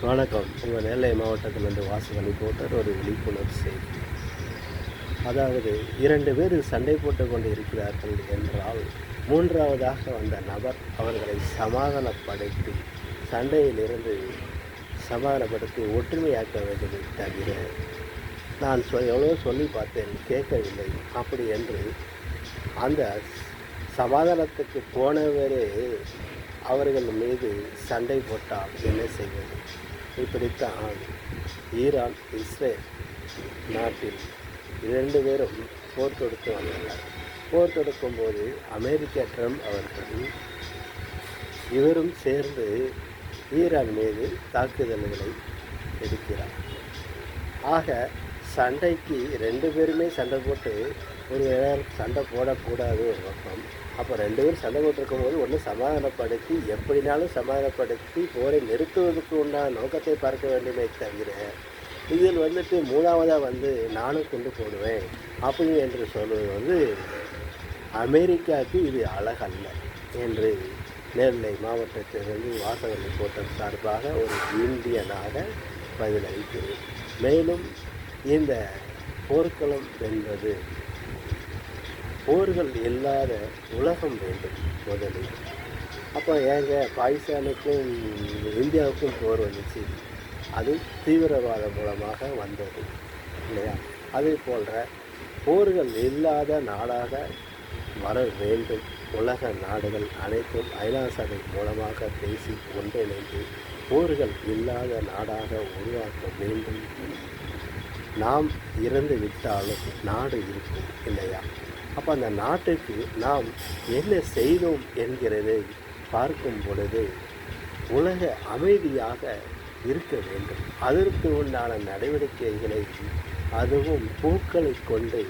வணக்கம். உங்கள் நெல்லை மாவட்டத்திலிருந்து வாசகன் ரிப்போர்ட்டர். ஒரு விழிப்புணர்வு செய்தி. அதாவது 2 பேர் சண்டை போட்டுக் கொண்டு இருக்கிறார்கள் என்றால், மூன்றாவதாக வந்த நபர் அவர்களை சமாதானப்படுத்தி சண்டையிலிருந்து சமாதானப்படுத்தி ஒற்றுமையாக்க வேண்டுமே தவிர, நான் எவ்வளோ சொல்லி பார்த்தேன், கேட்கவில்லை அப்படி என்று அந்த சமாதானத்துக்கு போனவரே அவர்கள் மீது சண்டை போட்டால் என்ன செய்வது? இப்படித்தான் ஈரான் இஸ்ரேல் நாட்டில் 2 பேரும் போர் தொடுத்து வந்தனர். போர் தொடுக்கும்போது அமெரிக்க ட்ரம்ப் அவர்கள் இவரும் சேர்ந்து ஈரான் மீது தாக்குதல்களை எடுக்கிறார். ஆக சண்டைக்கு 2 பேருமே சண்டை போட்டு ஒரு நேரம் சண்டை போடக்கூடாது ஒரு பக்கம். அப்போ 2 பேரும் சண்டை போட்டிருக்கும் போது ஒன்று சமாதானப்படுத்தி எப்படினாலும் சமாதானப்படுத்தி போரை நிறுத்துவதற்கு உண்டான நோக்கத்தை பார்க்க வேண்டுமே தவிர, இதில் மூணாவதாக நானும் கொண்டு போடுவேன் அப்படி என்று சொல்வது அமெரிக்காவுக்கு இது அழகல்ல என்று நெல்லை மாவட்டத்திலிருந்து வாசகன் ரிப்போர்ட்டர் சார்பாக ஒரு இந்தியனாக பதிலளிக்கிறேன். மேலும் இந்த போர்க்களம் என்பது போர்கள் இல்லாத உலகம் வேண்டும் முதலில். அப்போ பாகிஸ்தானுக்கும் இந்தியாவுக்கும் போர் வந்துச்சு, அது தீவிரவாதம் மூலமாக வந்தது இல்லையா? அதே போன்ற போர்கள் இல்லாத நாடாக வர வேண்டும். உலக நாடுகள் அனைத்தும் ஐநா சபை மூலமாக பேசி ஒன்றிணைந்து போர்கள் இல்லாத நாடாக உருவாக்க வேண்டும். நாம் இறந்து விட்டாலும் நாடு இருக்கும் இல்லையா? அப்போ அந்த நாட்டுக்கு நாம் என்ன செய்தோம் என்கிறதை பார்க்கும் பொழுது உலக அமைதியாக இருக்க வேண்டும். அதற்கு உண்டான நடவடிக்கைகளை, அதுவும் பூக்களை கொண்டு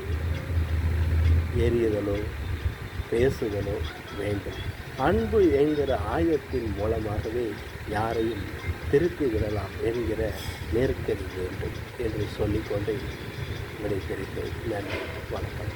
எரியுதலோ பேசுதலோ வேண்டும். அன்பு என்கிற ஆயுதத்தின் மூலமாகவே யாரையும் திருப்பி விடலாம் என்கிற நெருக்கடி வேண்டும் என்று சொல்லிக்கொண்டு விடைபெறுகிறேன். நன்றி, வணக்கம்.